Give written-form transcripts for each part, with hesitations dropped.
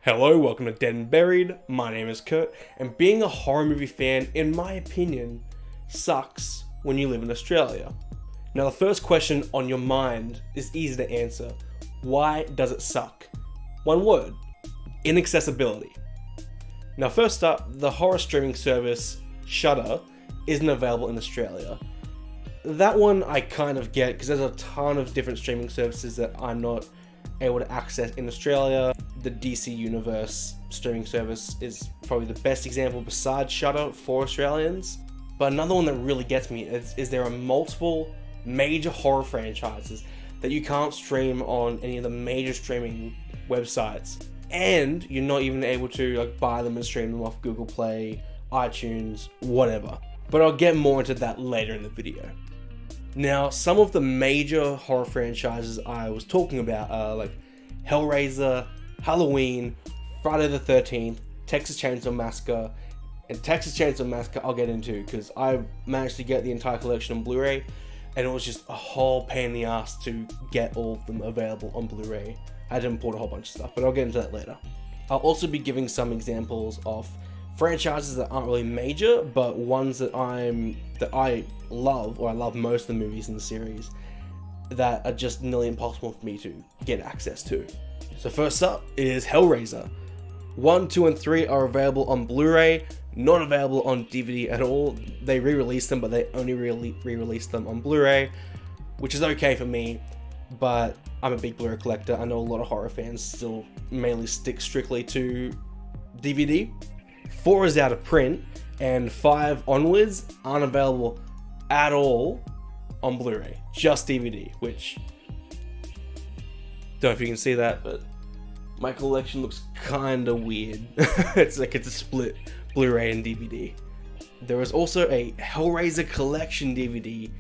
Hello, welcome to Dead and Buried. My name is Kurt, and being a horror movie fan, in my opinion, sucks when you live in Australia. Now, the first question on your mind is easy to answer. Why does it suck? One word: inaccessibility. Now, first up, the horror streaming service Shudder isn't available in Australia. That one I kind of get because there's a ton of different streaming services that I'm not able to access in Australia. The DC Universe streaming service is probably the best example besides Shudder for Australians. But another one that really gets me is there are multiple major horror franchises that you can't stream on any of the major streaming websites, and you're not even able to buy them and stream them off Google Play, iTunes, whatever. But I'll get more into that later in the video. Now, some of the major horror franchises I was talking about are like Hellraiser, Halloween, Friday the 13th, Texas Chainsaw Massacre, and Texas Chainsaw Massacre I'll get into because I managed to get the entire collection on Blu-ray, and it was just a whole pain in the ass to get all of them available on Blu-ray. I had to import a whole bunch of stuff, but I'll get into that later. I'll also be giving some examples of franchises that aren't really major, but ones that I love, or I love most of the movies in the series, that are just nearly impossible for me to get access to. So first up is Hellraiser. 1, 2, and 3 are available on Blu-ray, not available on DVD at all. They re-released them, but they only re-released them on Blu-ray, which is okay for me, but I'm a big Blu-ray collector. I know a lot of horror fans still mainly stick strictly to DVD. 4 is out of print, and 5 onwards aren't available at all on Blu-ray, just DVD, which, don't know if you can see that, but my collection looks kinda weird. It's a split Blu-ray and DVD. There is also a Hellraiser collection DVD,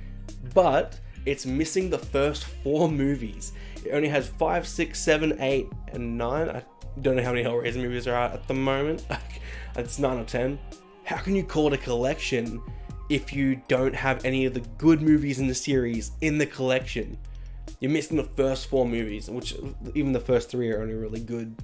but it's missing the first 4 movies. It only has 5, 6, 7, 8, and 9. I don't know how many Hellraiser movies there are at the moment. It's 9 or 10. How can you call it a collection if you don't have any of the good movies in the series in the collection? You're missing the first 4 movies, which even the first 3 are only really good.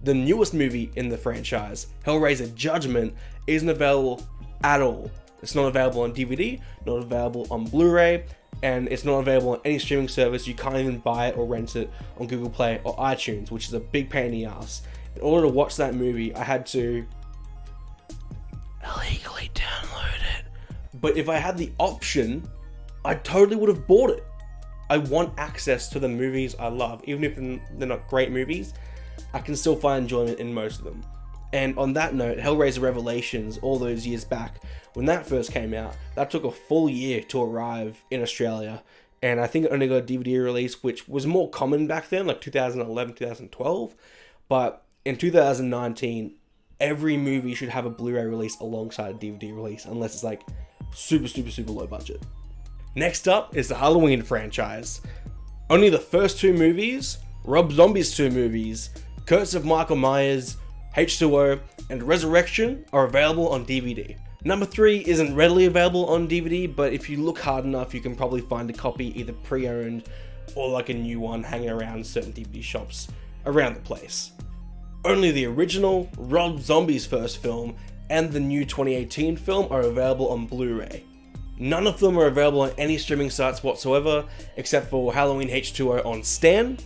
The newest movie in the franchise, Hellraiser Judgment, isn't available at all. It's not available on DVD, not available on Blu-ray, and it's not available on any streaming service. You can't even buy it or rent it on Google Play or iTunes, which is a big pain in the ass. In order to watch that movie, I had to illegally download it. But if I had the option, I totally would have bought it. I want access to the movies I love. Even if they're not great movies, I can still find enjoyment in most of them. And on that note, Hellraiser Revelations, all those years back, when that first came out, that took a full year to arrive in Australia. And I think it only got a DVD release, which was more common back then, like 2011, 2012. But in 2019, every movie should have a Blu-ray release alongside a DVD release, unless it's like super low budget. Next up is the Halloween franchise. Only the first 2 movies, Rob Zombie's 2 movies, Curse of Michael Myers, H2O, and Resurrection are available on DVD. Number 3 isn't readily available on DVD, but if you look hard enough, you can probably find a copy either pre-owned or like a new one hanging around certain DVD shops around the place. Only the original, Rob Zombie's first film, and the new 2018 film are available on Blu-ray. None of them are available on any streaming sites whatsoever, except for Halloween H2O on Stan,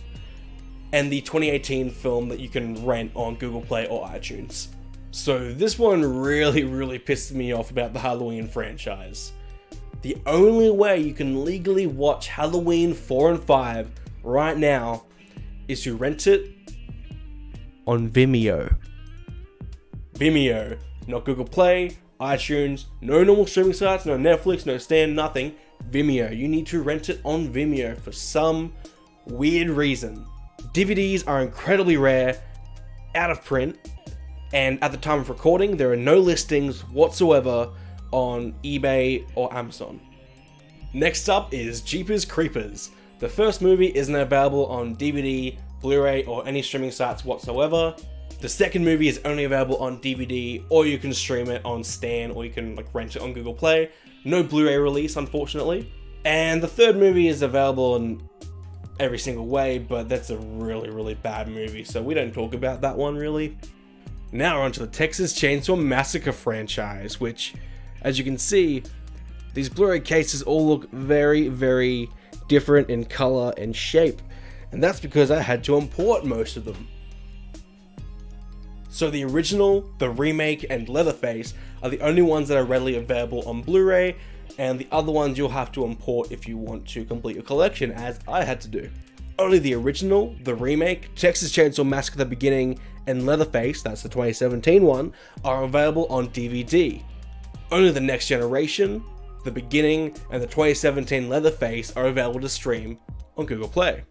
and the 2018 film that you can rent on Google Play or iTunes. So this one really pisses me off about the Halloween franchise. The only way you can legally watch Halloween 4 and 5 right now is to rent it on Vimeo. Vimeo, not Google Play, iTunes, no normal streaming sites, no Netflix, no Stan, nothing. Vimeo. You need to rent it on Vimeo for some weird reason. DVDs are incredibly rare, out of print, and at the time of recording, there are no listings whatsoever on eBay or Amazon. Next up is Jeepers Creepers. The first movie isn't available on DVD, Blu-ray, or any streaming sites whatsoever. The second movie is only available on DVD, or you can stream it on Stan, or you can rent it on Google Play. No Blu-ray release, unfortunately. And the third movie is available on every single way, but that's a really bad movie, so we don't talk about that one really. Now we're on to the Texas Chainsaw Massacre franchise, which, as you can see, these Blu-ray cases all look very different in color and shape, and that's because I had to import most of them. So the original, the remake, and Leatherface are the only ones that are readily available on Blu-ray, and the other ones you'll have to import if you want to complete your collection, as I had to do. Only the original, the remake, Texas Chainsaw Massacre The Beginning, and Leatherface, that's the 2017 one, are available on DVD. Only the Next Generation, The Beginning, and the 2017 Leatherface are available to stream on Google Play.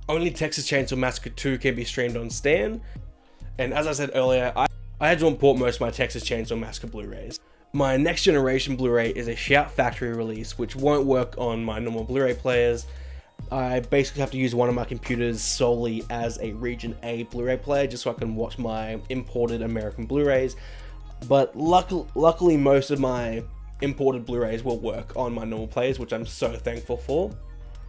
Only Texas Chainsaw Massacre 2 can be streamed on Stan, and as I said earlier, I had to import most of my Texas Chainsaw Massacre Blu-rays. My Next Generation Blu-ray is a Shout Factory release, which won't work on my normal Blu-ray players. I basically have to use one of my computers solely as a Region A Blu-ray player, just so I can watch my imported American Blu-rays. But luckily most of my imported Blu-rays will work on my normal players, which I'm so thankful for.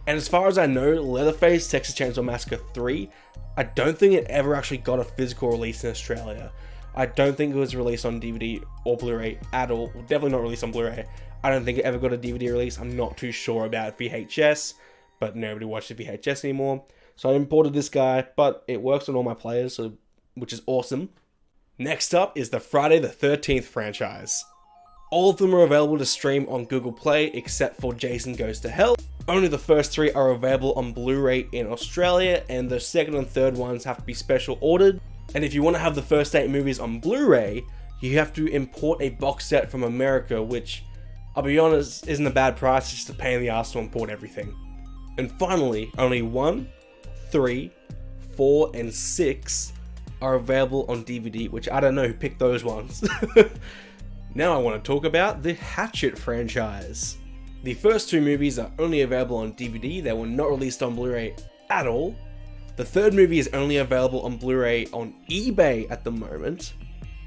And as far as I know, Leatherface Texas Chainsaw Massacre 3, I don't think it ever actually got a physical release in Australia. I don't think it was released on DVD or Blu-ray at all. Definitely not released on Blu-ray. I don't think it ever got a DVD release. I'm not too sure about VHS, but nobody watched the VHS anymore. So I imported this guy, but it works on all my players, so which is awesome. Next up is the Friday the 13th franchise. All of them are available to stream on Google Play except for Jason Goes to Hell. Only the first 3 are available on Blu-ray in Australia, and the second and third ones have to be special ordered. And if you want to have the first 8 movies on Blu-ray, you have to import a box set from America, which, I'll be honest, isn't a bad price, it's just a pain in the ass to import everything. And finally, only 1, 3, 4, and 6 are available on DVD, which I don't know who picked those ones. Now I want to talk about the Hatchet franchise. The first 2 movies are only available on DVD, they were not released on Blu-ray at all. The third movie is only available on Blu-ray on eBay at the moment.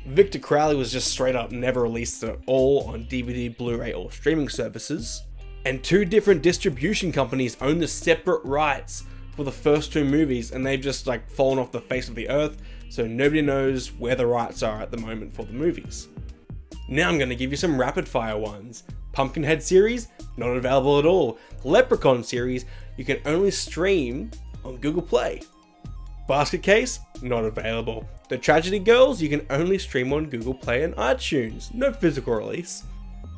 Victor Crowley was just straight up never released at all on DVD, Blu-ray, or streaming services. And 2 different distribution companies own the separate rights for the first 2 movies, and they've just like fallen off the face of the earth, so nobody knows where the rights are at the moment for the movies. Now I'm going to give you some rapid fire ones. Pumpkinhead series, not available at all. Leprechaun series, you can only stream on Google Play. Basket Case, not available. The Tragedy Girls, you can only stream on Google Play and iTunes, no physical release.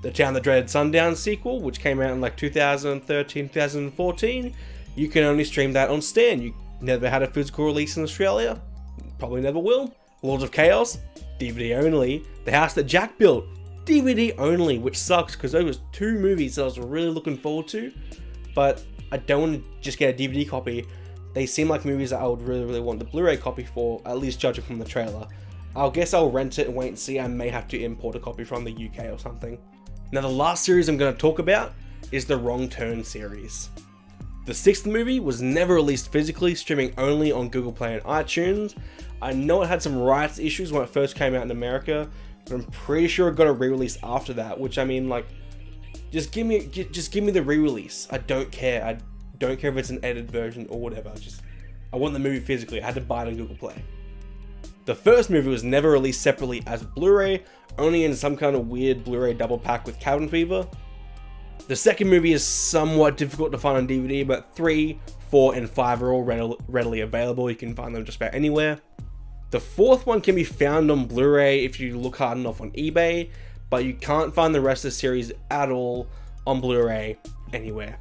The Town That Dreaded Sundown sequel, which came out in like 2013, 2014, you can only stream that on Stan. You never had a physical release in Australia, probably never will. Lords of Chaos, DVD only. The House That Jack Built, DVD only, which sucks because those were 2 movies that I was really looking forward to, but I don't want to just get a DVD copy. They seem like movies that I would really want the Blu-ray copy for, at least judging from the trailer. I guess I'll rent it and wait and see. I may have to import a copy from the UK or something. Now the last series I'm going to talk about is the Wrong Turn series. The 6th movie was never released physically, streaming only on Google Play and iTunes. I know it had some rights issues when it first came out in America, but I'm pretty sure it got a re-release after that, which I mean, like, just give me the re-release. I don't care. I don't care if it's an edited version or whatever. I want the movie physically. I had to buy it on Google Play. The first movie was never released separately as Blu-ray, only in some kind of weird Blu-ray double pack with Cabin Fever. The second movie is somewhat difficult to find on DVD, but 3, 4, and 5 are all readily available. You can find them just about anywhere. The 4th one can be found on Blu-ray if you look hard enough on eBay, but you can't find the rest of the series at all on Blu-ray anywhere.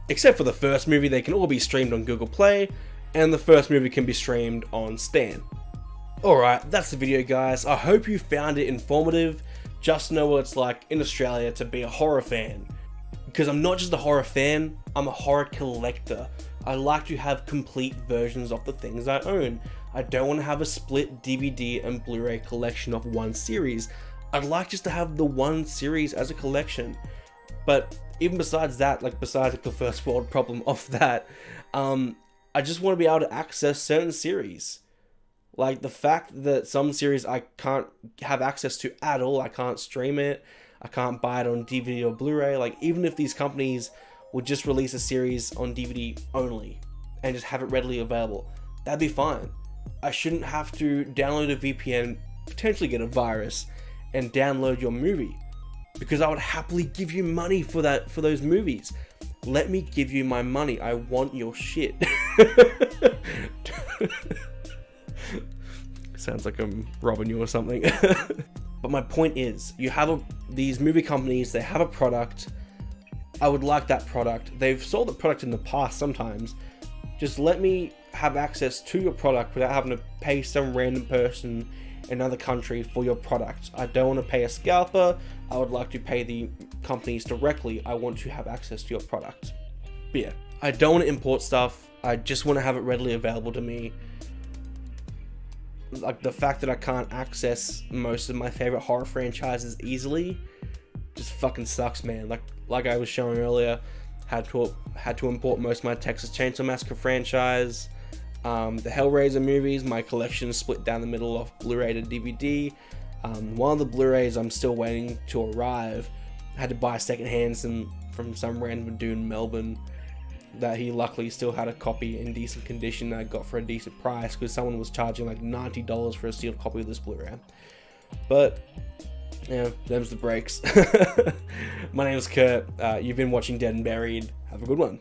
Except for the first movie, they can all be streamed on Google Play, and the first movie can be streamed on Stan. Alright, that's the video guys. I hope you found it informative. Just know what it's like in Australia to be a horror fan. Because I'm not just a horror fan, I'm a horror collector. I like to have complete versions of the things I own. I don't want to have a split DVD and Blu-ray collection of one series. I'd like just to have the one series as a collection. But even besides that, besides the first world problem of that, I just want to be able to access certain series. Like the fact that some series I can't have access to at all, I can't stream it, I can't buy it on DVD or Blu-ray. Like even if these companies would just release a series on DVD only and just have it readily available. That'd be fine. I shouldn't have to download a VPN, potentially get a virus, and download your movie, because I would happily give you money for those movies. Let me give you my money. I want your shit. Sounds like I'm robbing you or something. But my point is, you have these movie companies, they have a product. I would like that product. They've sold the product in the past sometimes. Just let me have access to your product without having to pay some random person in another country for your product. I don't want to pay a scalper. I would like to pay the companies directly. I want to have access to your product. But yeah, I don't want to import stuff. I just want to have it readily available to me. Like, the fact that I can't access most of my favorite horror franchises easily just fucking sucks, man. Like I was showing earlier, had to import most of my Texas Chainsaw Massacre franchise. The Hellraiser movies, my collection is split down the middle of Blu-ray to DVD. One of the Blu-rays I'm still waiting to arrive. I had to buy secondhand from some random dude in Melbourne that he luckily still had a copy in decent condition that I got for a decent price, because someone was charging like $90 for a sealed copy of this Blu-ray. But yeah, them's the breaks. My name's Kurt. You've been watching Dead and Buried. Have a good one.